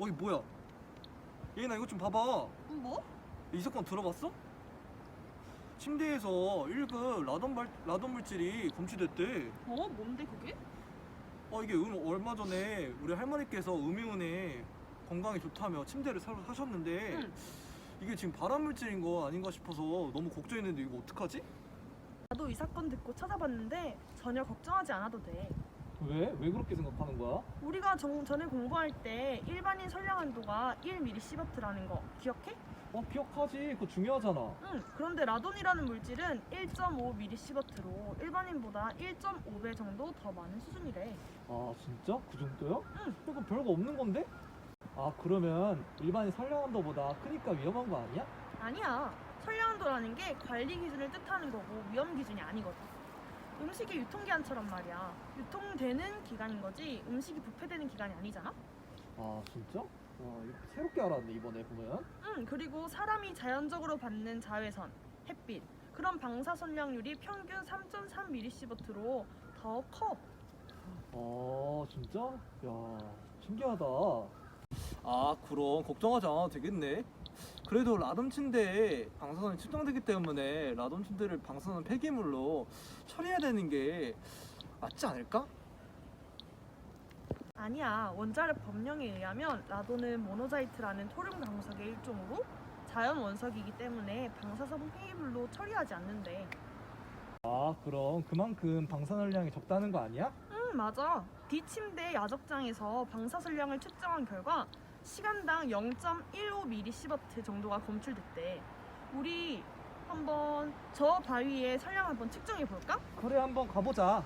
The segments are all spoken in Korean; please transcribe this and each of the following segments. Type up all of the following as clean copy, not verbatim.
이게 뭐야? 얘나 이것 좀 봐봐. 뭐? 이 사건 들어봤어? 침대에서 1급 라돈 물질이 검출됐대. 뭔데 그게? 이게 얼마 전에 우리 할머니께서 음이온에 건강에 좋다며 침대를 사셨는데 응. 이게 지금 발암 물질인 거 아닌가 싶어서 너무 걱정했는데 이거 어떡하지? 나도 이 사건 듣고 찾아봤는데 전혀 걱정하지 않아도 돼. 왜? 왜 그렇게 생각하는 거야? 우리가 전에 공부할 때 일반인 선량 한도가 1mSv라는 거 기억해? 기억하지. 그거 중요하잖아. 응. 그런데 라돈이라는 물질은 1.5mSv로 일반인보다 1.5배 정도 더 많은 수준이래. 아 진짜? 그 정도야? 응. 그럼 별거 없는 건데? 그러면 일반인 선량한도보다 크니까 위험한 거 아니야? 아니야. 선량 한도라는 게 관리 기준을 뜻하는 거고 위험 기준이 아니거든. 음식이 유통기한처럼 말이야. 유통되는 기간인 거지 음식이 부패되는 기간이 아니잖아? 진짜? 이거 새롭게 알았네 이번에 보면. 그리고 사람이 자연적으로 받는 자외선, 햇빛, 그런 방사선량률이 평균 3.3mSv로 더 커. 진짜? 야, 신기하다. 그럼 걱정하지 않아도 되겠네. 그래도 라돈 침대에 방사선이 측정되기 때문에 라돈 침대를 방사선 폐기물로 처리해야 되는 게 맞지 않을까? 아니야. 원자력 법령에 의하면 라돈은 모노자이트라는 토륨 광석의 일종으로 자연 원석이기 때문에 방사선 폐기물로 처리하지 않는데. 그럼 그만큼 방사선량이 적다는 거 아니야? 맞아. D침대 야적장에서 방사선량을 측정한 결과 시간당 0.15mSv 정도가 검출됐대. 우리 한번 저 바위의 선량 한번 측정해 볼까? 그래, 한번 가보자.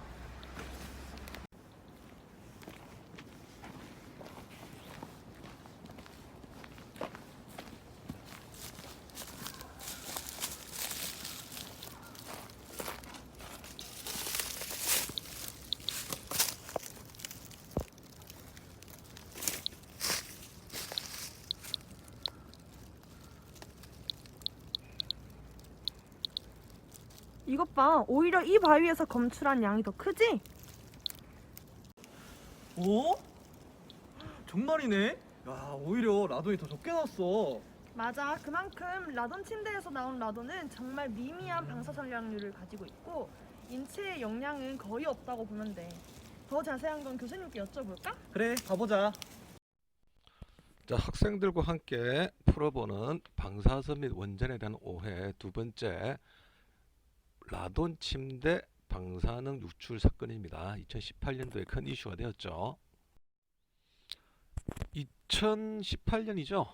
이것 봐. 오히려 이 바위에서 검출한 양이 더 크지? 정말이네? 야, 오히려 라돈이 더 적게 나왔어. 맞아. 그만큼 라돈 침대에서 나온 라돈은 정말 미미한 방사선량률을 가지고 있고 인체에 영향은 거의 없다고 보면 돼. 더 자세한 건 교수님께 여쭤볼까? 그래, 가보자. 자, 학생들과 함께 풀어보는 방사선 및 원전에 대한 오해 두 번째, 라돈 침대 방사능 유출 사건입니다. 2018년도에 큰 이슈가 되었죠. 2018년이죠.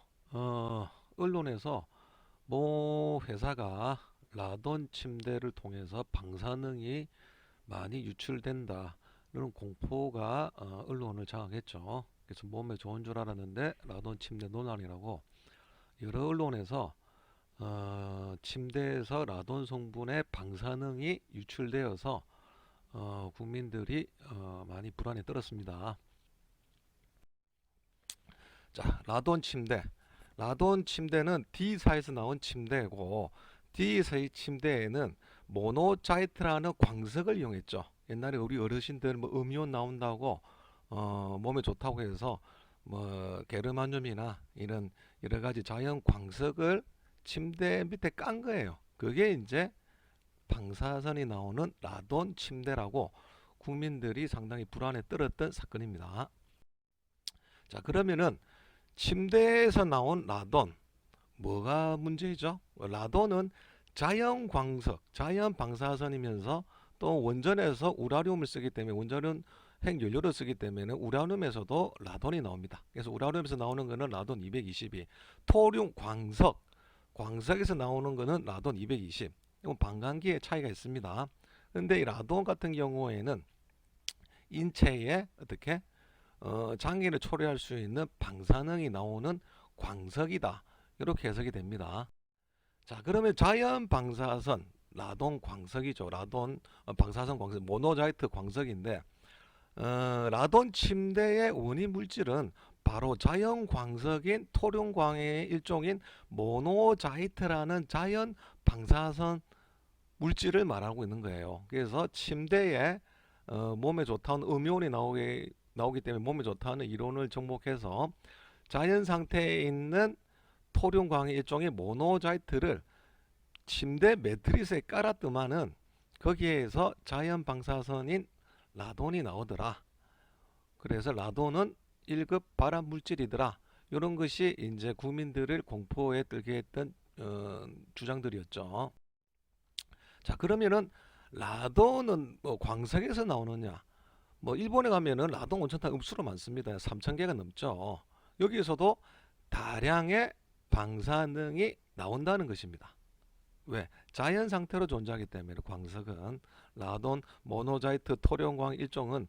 언론에서 모 회사가 라돈 침대를 통해서 방사능이 많이 유출된다는 공포가 언론을 장악했죠. 그래서 몸에 좋은 줄 알았는데 라돈 침대 논란이라고 여러 언론에서 침대에서 라돈 성분의 방사능이 유출되어서 국민들이 많이 불안에 떨었습니다. 자, 라돈 침대. 라돈 침대는 D사에서 나온 침대고 D사의 침대에는 모노자이트라는 광석을 이용했죠. 옛날에 우리 어르신들 뭐 음이온 나온다고 몸에 좋다고 해서 뭐 게르마늄이나 이런 여러 가지 자연 광석을 침대 밑에 깐 거예요. 그게 이제 방사선이 나오는 라돈 침대라고 국민들이 상당히 불안에 떨었던 사건입니다. 자, 그러면은 침대에서 나온 라돈 뭐가 문제죠? 라돈은 자연 광석, 자연 방사선이면서 또 원전에서 우라늄을 쓰기 때문에 원전은 핵연료를 쓰기 때문에 우라늄에서도 라돈이 나옵니다. 그래서 우라늄에서 나오는 거는 라돈 222, 토륨 광석, 광석에서 나오는 거는 라돈 220. 이건 반감기의 차이가 있습니다. 그런데 이 라돈 같은 경우에는 인체에 어떻게 장기를 초래할 수 있는 방사능이 나오는 광석이다. 이렇게 해석이 됩니다. 자, 그러면 자연 방사선, 라돈 광석이죠. 라돈 방사선 광석, 모노자이트 광석인데 라돈 침대의 원인 물질은 바로 자연 광석인 토륨광의 일종인 모노자이트라는 자연 방사선 물질을 말하고 있는 거예요. 그래서 침대에 몸에 좋다는 음이온이 나오기 때문에 몸에 좋다는 이론을 접목해서 자연 상태에 있는 토륨광의 일종의 모노자이트를 침대 매트리스에 깔았더만은 거기에서 자연 방사선인 라돈이 나오더라. 그래서 라돈은 1급 발암 물질이더라. 이런 것이 이제 국민들을 공포에 떨게 했던 주장들이었죠. 자, 그러면은 라돈은 뭐 광석에서 나오느냐? 뭐 일본에 가면은 라돈 온천탕 음수로 많습니다. 3,000개가 넘죠. 여기에서도 다량의 방사능이 나온다는 것입니다. 왜? 자연 상태로 존재하기 때문에 광석은 라돈, 모노자이트, 토룡광 일종은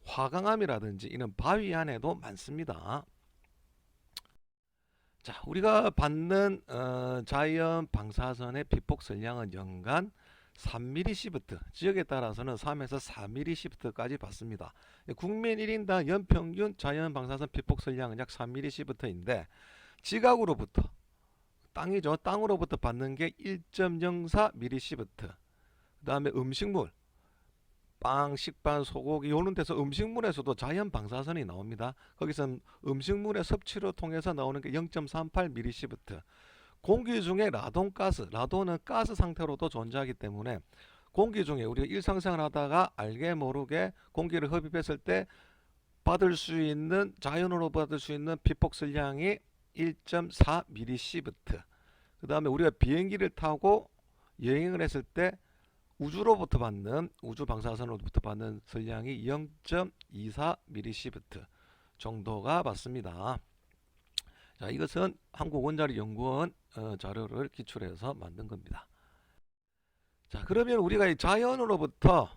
화강암이라든지 이런 바위 안에도 많습니다. 자, 우리가 받는 자연 방사선의 피폭 선량은 연간 3mSv, 지역에 따라서는 3에서 4mSv까지 받습니다. 국민 1인당 연평균 자연 방사선 피폭 선량은 약 3mSv인데 지각으로부터 땅이죠. 땅으로부터 받는 게 1.04mSv. 그 다음에 음식물, 빵, 식빵, 소고기 이런 데서 음식물에서도 자연 방사선이 나옵니다. 거기서 음식물의 섭취로 통해서 나오는 게 0.38mSv. 공기 중에 라돈가스, 라돈은 가스 상태로도 존재하기 때문에 공기 중에 우리가 일상생활 하다가 알게 모르게 공기를 흡입했을 때 받을 수 있는, 자연으로 받을 수 있는 피폭설량이 1.4mSv. 그 다음에 우리가 비행기를 타고 여행을 했을 때 우주로부터 받는, 우주 방사선으로부터 받는 설량이 0.24mSv 정도가 받습니다. 자, 이것은 한국원자력연구원 자료를 기출해서 만든 겁니다. 자, 그러면 우리가 이 자연으로부터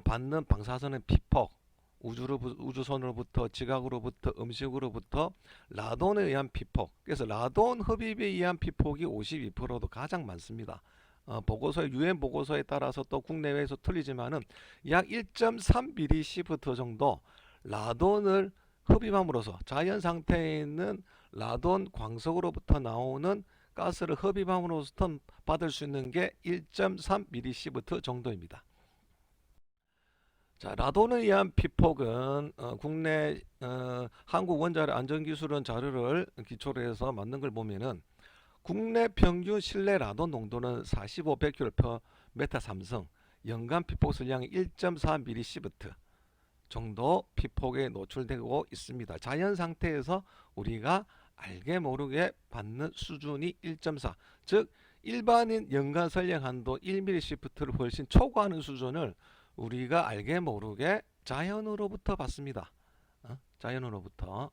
받는 방사선의 피폭, 우주선으로부터, 지각으로부터, 음식으로부터 라돈에 의한 피폭, 그래서 라돈 흡입에 의한 피폭이 52%도 가장 많습니다. 유엔 보고서에 따라서 또 국내외에서 틀리지만은 약 1.3mSv 정도 라돈을 흡입함으로써 자연 상태에 있는 라돈 광석으로부터 나오는 가스를 흡입함으로써 받을 수 있는 게 1.3mSv 정도입니다. 자, 라돈에 의한 피폭은 국내 한국원자력 안전기술원 자료를 기초로 해서 만든 걸 보면은 국내 평균 실내 라돈 농도는 4500kg/m3, 연간 피폭 설량이 1.4mSv 정도 피폭에 노출되고 있습니다. 자연 상태에서 우리가 알게 모르게 받는 수준이 1.4, 즉 일반인 연간 설량 한도 1mSv를 훨씬 초과하는 수준을 우리가 알게 모르게 자연으로부터 받습니다. 자연으로부터.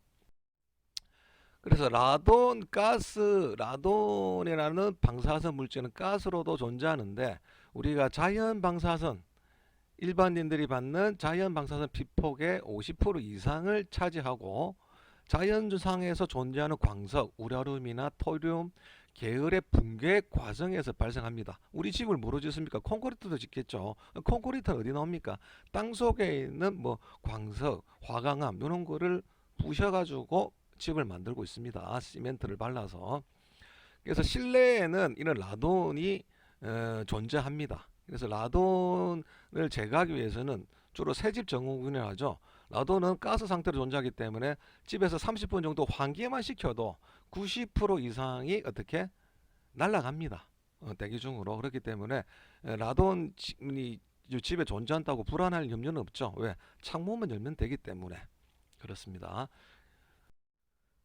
그래서 라돈, 가스, 라돈이라는 방사선 물질은 가스로도 존재하는데 우리가 자연 방사선, 일반인들이 받는 자연 방사선 피폭의 50% 이상을 차지하고 자연상에서 존재하는 광석, 우라늄이나 토륨 계열의 붕괴 과정에서 발생합니다. 우리 집을 뭐로 짓습니까? 콘크리트도 짓겠죠. 콘크리트는 어디 나옵니까? 땅 속에 있는 뭐 광석, 화강암 이런 거를 부셔가지고 집을 만들고 있습니다. 시멘트를 발라서. 그래서 실내에는 이런 라돈이 존재합니다. 그래서 라돈을 제거하기 위해서는 주로 새집 증후군이라 하죠. 라돈은 가스 상태로 존재하기 때문에 집에서 30분 정도 환기만 시켜도 90% 이상이 어떻게 날아갑니다. 대기 중으로. 그렇기 때문에 라돈이 집에 존재한다고 불안할 염려는 없죠. 왜? 창문만 열면 되기 때문에. 그렇습니다.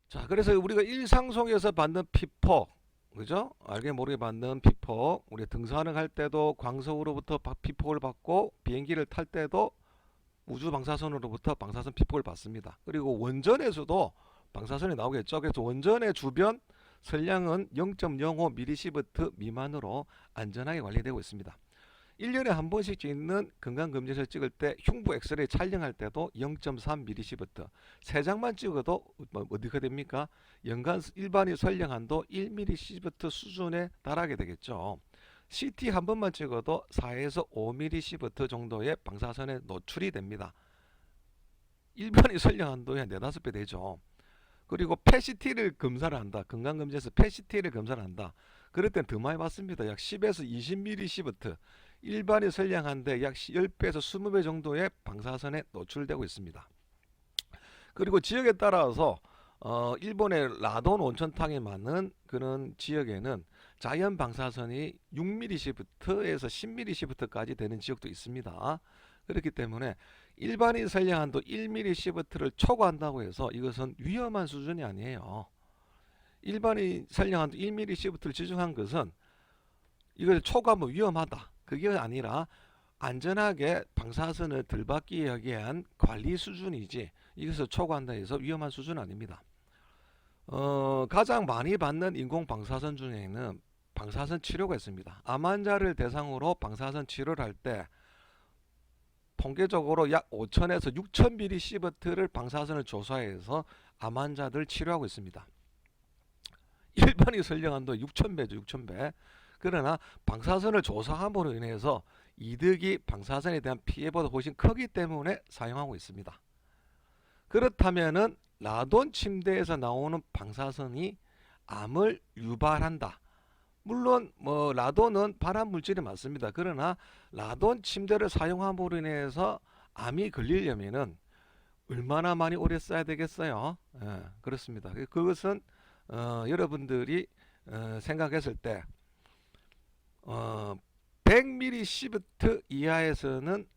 자, 그래서 우리가 일상 속에서 받는 피폭, 그죠? 알게 모르게 받는 피폭, 우리 등산을 할 때도 광석으로부터 피폭을 받고 비행기를 탈 때도 우주 방사선으로부터 방사선 피폭을 받습니다. 그리고 원전에서도 방사선이 나오겠죠. 그래서 원전의 주변 설량은 0.05mSv 미만으로 안전하게 관리되고 있습니다. 1년에 한 번씩 찍는 건강검진을 찍을 때 흉부 엑스레이 촬영할 때도 0.3mSv, 3장만 찍어도 어디가 됩니까? 연간 일반인 설량 한도 1mSv 수준에 달하게 되겠죠. CT 한 번만 찍어도 4에서 5mSv 정도의 방사선에 노출이 됩니다. 일반인 설량 한도의 한 4-5배 되죠. 그리고 PET-CT를 검사를 한다. 건강검진에서 PET-CT를 검사를 한다. 그럴 땐 더 많이 받습니다. 약 10에서 20mSv, 일반인 설량한데 약 10배에서 20배 정도의 방사선에 노출되고 있습니다. 그리고 지역에 따라서 일본의 라돈 온천탕이 많은 그런 지역에는 자연 방사선이 6mS에서 10mS까지 되는 지역도 있습니다. 그렇기 때문에 일반인 선량한도 1mS를 초과한다고 해서 이것은 위험한 수준이 아니에요. 일반인 선량한도 1mS를 지정한 것은 이걸 초과하면 위험하다, 그게 아니라 안전하게 방사선을 덜 받기 위한 관리 수준이지, 이것을 초과한다 해서 위험한 수준은 아닙니다. 가장 많이 받는 인공 방사선 중에는 방사선 치료가 있습니다. 암 환자를 대상으로 방사선 치료를 할 때 통계적으로 약 5,000에서 6,000mS를 방사선을 조사해서 암 환자들 치료하고 있습니다. 일반인 선량한도 6,000배죠, 6,000배. 그러나 방사선을 조사함으로 인해서 이득이 방사선에 대한 피해보다 훨씬 크기 때문에 사용하고 있습니다. 그렇다면은 라돈 침대에서 나오는 방사선이 암을 유발한다. 물론 라돈은 발암 물질이 맞습니다. 그러나 라돈 침대를 사용함으로 인해서 암이 걸리려면은 얼마나 많이 오래 써야 되겠어요? 예, 그렇습니다. 그것은 여러분들이 생각했을 때 100mS 이하에서는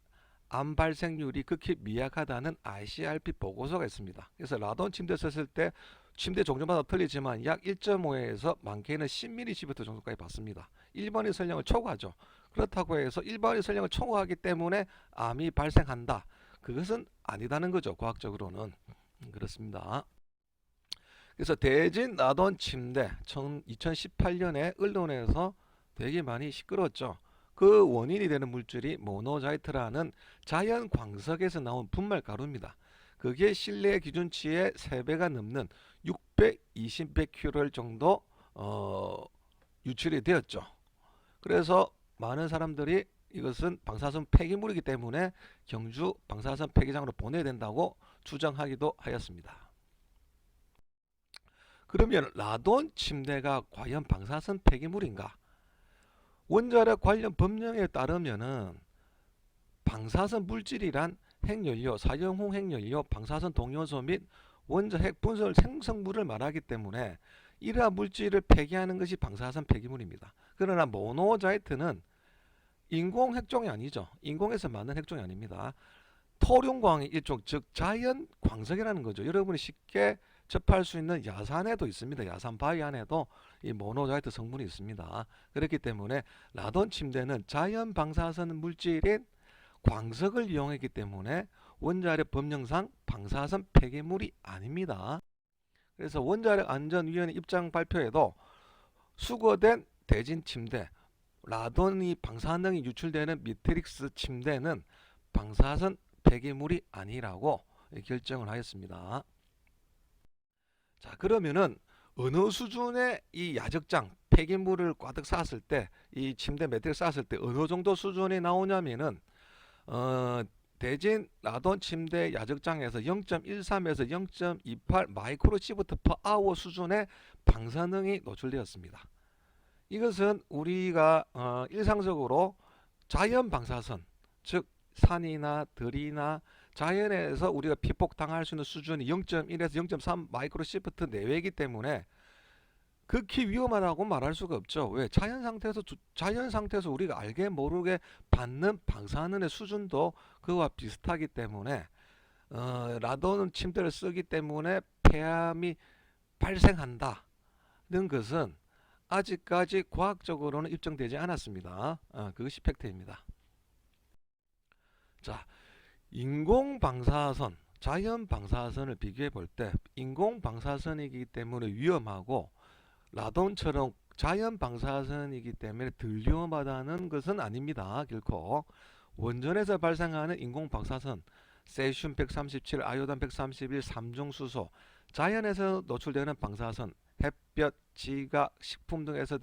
암 발생률이 극히 미약하다는 ICRP 보고서가 있습니다. 그래서 라돈 침대 썼을 때 침대 종류마다 틀리지만 약 1.5에서 많게는 10mS 정도까지 받습니다. 일반인 선량을 초과하죠. 그렇다고 해서 일반인 선량을 초과하기 때문에 암이 발생한다, 그것은 아니다는 거죠. 과학적으로는 그렇습니다. 그래서 대진 라돈 침대 2018년에 언론에서 되게 많이 시끄러웠죠. 그 원인이 되는 물질이 모노자이트라는 자연 광석에서 나온 분말 가루입니다. 그게 실내 기준치의 3배가 넘는 620베큐럴 정도 유출이 되었죠. 그래서 많은 사람들이 이것은 방사선 폐기물이기 때문에 경주 방사선 폐기장으로 보내야 된다고 주장하기도 하였습니다. 그러면 라돈 침대가 과연 방사선 폐기물인가? 원자력 관련 법령에 따르면은 방사선 물질이란 핵연료, 사용 후 핵연료, 방사선 동요소 및 원자 핵 분설 생성물을 말하기 때문에 이러한 물질을 폐기하는 것이 방사선 폐기물입니다. 그러나 모노자이트는 인공 핵종이 아니죠. 인공에서 만든 핵종이 아닙니다. 토룡광의 일종, 즉 자연 광석이라는 거죠. 여러분이 쉽게 접할 수 있는 야산에도 있습니다. 야산 바위 안에도 이 모노자이트 성분이 있습니다. 그렇기 때문에 라돈 침대는 자연 방사선 물질인 광석을 이용했기 때문에 원자력 법령상 방사선 폐기물이 아닙니다. 그래서 원자력 안전위원회 입장 발표에도 수거된 대진 침대, 라돈이 방사능이 유출되는 미트릭스 침대는 방사선 폐기물이 아니라고 결정을 하였습니다. 자, 그러면은 어느 수준의 이 야적장 폐기물을 꽈득 쌓았을 때, 이 침대 매트를 쌓았을 때 어느 정도 수준이 나오냐면은 대진 라돈 침대 야적장에서 0.13에서 0.28 마이크로시버트 퍼 아워 수준의 방사능이 노출되었습니다. 이것은 우리가 일상적으로 자연 방사선, 즉 산이나 들이나 자연에서 우리가 피폭당할 수 있는 수준이 0.1에서 0.3 마이크로시버트 내외이기 때문에 극히 위험하다고 말할 수가 없죠. 왜? 자연 상태에서 우리가 알게 모르게 받는 방사능의 수준도 그와 비슷하기 때문에 라돈 침대를 쓰기 때문에 폐암이 발생한다는 것은 아직까지 과학적으로는 입증되지 않았습니다. 그것이 팩트입니다. 자, 인공 방사선, 자연 방사선을 비교해 볼 때 인공 방사선이기 때문에 위험하고 라돈처럼 자연 방사선이기 때문에 덜 위험하다는 것은 아닙니다. 결코 원전에서 발생하는 인공 방사선, 세슘 137, 아요단 131, 삼중수소, 자연에서 노출되는 방사선, 햇볕, 지각, 식품 등에서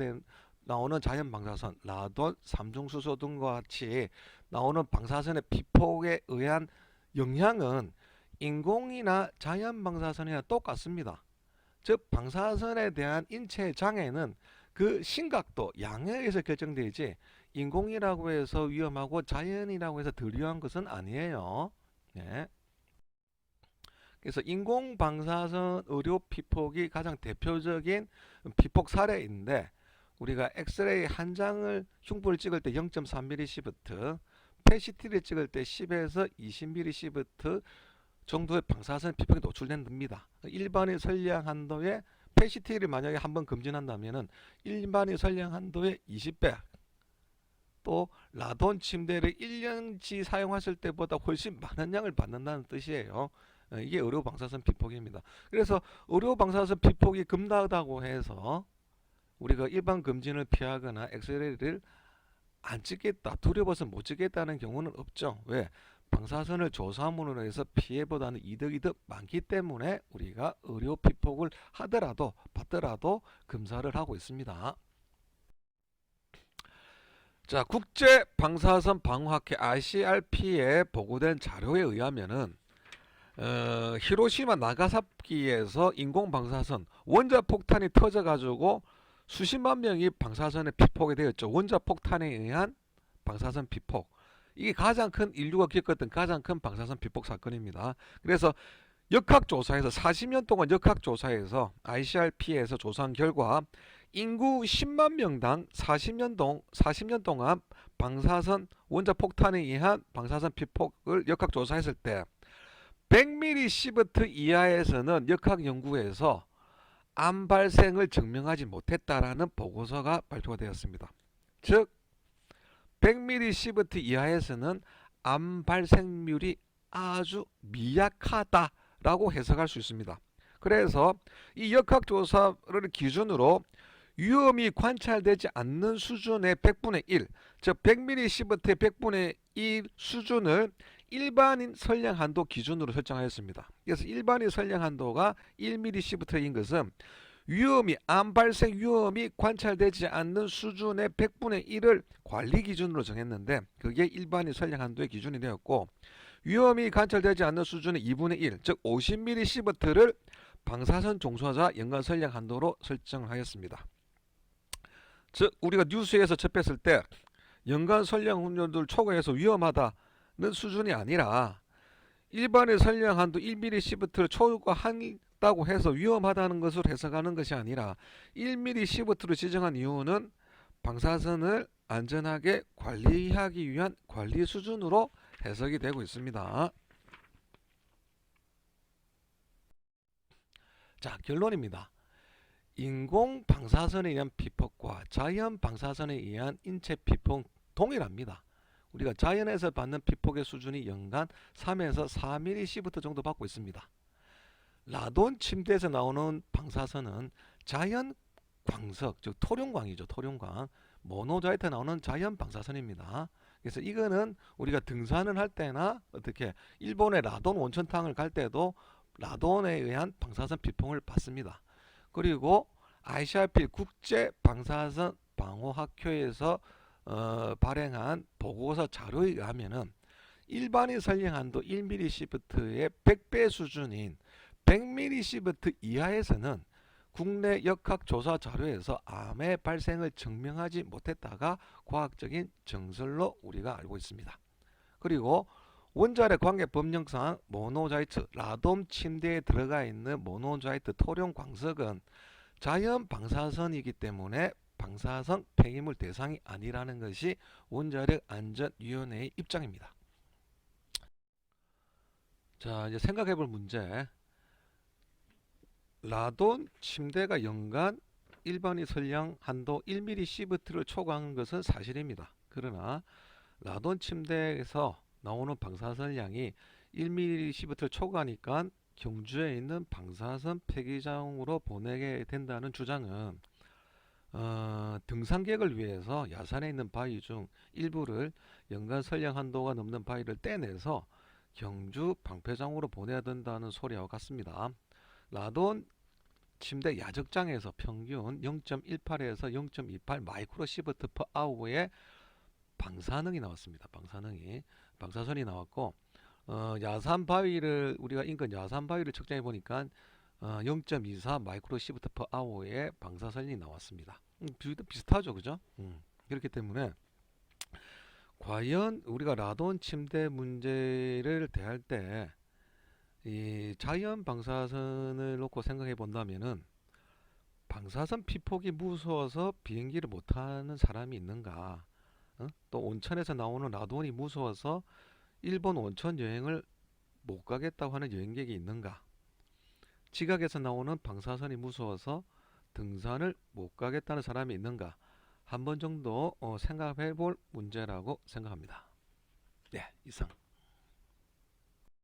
나오는 자연 방사선, 라돈, 삼중수소 등과 같이 나오는 방사선의 피폭에 의한 영향은 인공이나 자연 방사선이나 똑같습니다. 즉 방사선에 대한 인체 장애는 그 심각도, 양에 의해서 결정되지 인공이라고 해서 위험하고 자연이라고 해서 덜 위험한 것은 아니에요. 네. 그래서 인공 방사선 의료 피폭이 가장 대표적인 피폭 사례인데 우리가 엑스레이 한 장을 흉부를 찍을 때 0.3mSv, PET-CT를 찍을 때 10에서 20mSv 정도의 방사선 피폭에 노출됩니다. 일반인 선량 한도에 PET-CT를 만약에 한번 검진한다면은 일반인 선량 한도의 20배, 또 라돈 침대를 1년치 사용하실 때보다 훨씬 많은 양을 받는다는 뜻이에요. 이게 의료 방사선 피폭입니다. 그래서 의료 방사선 피폭이 금다하다고 해서 우리가 일반 검진을 피하거나 엑스레이를 안 찍겠다, 두려워서 못 찍겠다는 경우는 없죠. 왜? 방사선을 조사함으로 해서 피해보다는 이득이 더 많기 때문에 우리가 의료 피폭을 하더라도 받더라도 검사를 하고 있습니다. 자, 국제 방사선 방호학회 ICRP에 보고된 자료에 의하면은 히로시마 나가사키에서 인공 방사선 원자 폭탄이 터져 가지고 수십만 명이 방사선에 피폭이 되었죠. 원자 폭탄에 의한 방사선 피폭. 이게 가장 큰 인류가 겪었던 가장 큰 방사선 피폭 사건입니다. 그래서 역학조사에서 40년 동안 역학조사에서 ICRP에서 조사한 결과 인구 10만 명당 40년 동안 방사선 원자 폭탄에 의한 방사선 피폭을 역학조사했을 때 100mSv 이하에서는 역학 연구에서 암 발생을 증명하지 못했다라는 보고서가 발표가 되었습니다. 즉 100mSv 이하에서는 암 발생률이 아주 미약하다라고 해석할 수 있습니다. 그래서 이 역학조사를 기준으로 위험이 관찰되지 않는 수준의 100분의 1, 즉 100mSv의 100분의 1 수준을 일반인 선량 한도 기준으로 설정하였습니다. 그래서 일반인 선량 한도가 1mSv인 것은 암 발생 위험이 관찰되지 않는 수준의 100분의 1을 관리 기준으로 정했는데 그게 일반인 선량 한도의 기준이 되었고, 위험이 관찰되지 않는 수준의 2분의 1, 즉 50mSv를 방사선 종사자 연간 선량 한도로 설정하였습니다. 즉 우리가 뉴스에서 접했을 때 연간 선량 환자들 초과해서 위험하다는 수준이 아니라 일반의 선량 한도 1mSv를 초과한다고 해서 위험하다는 것으로 해석하는 것이 아니라 1mSv로 지정한 이유는 방사선을 안전하게 관리하기 위한 관리 수준으로 해석이 되고 있습니다. 자, 결론입니다. 인공 방사선에 의한 피폭과 자연 방사선에 의한 인체 피폭 동일합니다. 우리가 자연에서 받는 피폭의 수준이 연간 3에서 4mSv 정도 받고 있습니다. 라돈 침대에서 나오는 방사선은 자연 광석, 즉 토룡광이죠. 토룡광, 모노자이트 나오는 자연 방사선입니다. 그래서 이거는 우리가 등산을 할 때나 어떻게 일본의 라돈 온천탕을 갈 때도 라돈에 의한 방사선 피폭을 받습니다. 그리고 ICRP 국제 방사선 방호학회에서 발행한 보고서 자료에 의하면은 일반인 선량 한도 1mSv의 100배 수준인 100mSv 이하에서는 국내 역학조사 자료에서 암의 발생을 증명하지 못했다가 과학적인 정설로 우리가 알고 있습니다. 그리고 원자력 관계 법령상 모노자이트, 라돈 침대에 들어가 있는 모노자이트 토룡 광석은 자연 방사선이기 때문에 방사선 폐기물 대상이 아니라는 것이 원자력 안전위원회의 입장입니다. 자, 이제 생각해 볼 문제. 라돈 침대가 연간 일반인 선량 한도 1mSv를 초과하는 것은 사실입니다. 그러나 라돈 침대에서 나오는 방사선량이 1mSv를 초과하니까 경주에 있는 방사선 폐기장으로 보내게 된다는 주장은 등산객을 위해서 야산에 있는 바위 중 일부를 연간 선량 한도가 넘는 바위를 떼내서 경주 방패장으로 보내야 된다는 소리와 같습니다. 라돈 침대 야적장에서 평균 0.18에서 0.28 마이크로시버트 per hour의 방사능이 나왔습니다. 방사선이 나왔고, 야산 바위를 우리가 인근 야산 바위를 측정해 보니까 0.24 마이크로시버트 per hour의 방사선이 나왔습니다. 비슷하죠, 그죠? 그렇기 때문에 과연 우리가 라돈 침대 문제를 대할 때 이 자연 방사선을 놓고 생각해 본다면은 방사선 피폭이 무서워서 비행기를 못 타는 사람이 있는가? 어? 또 온천에서 나오는 라돈이 무서워서 일본 온천 여행을 못 가겠다고 하는 여행객이 있는가? 지각에서 나오는 방사선이 무서워서 등산을 못 가겠다는 사람이 있는가? 한 번 정도 생각해 볼 문제라고 생각합니다. 네, 이상.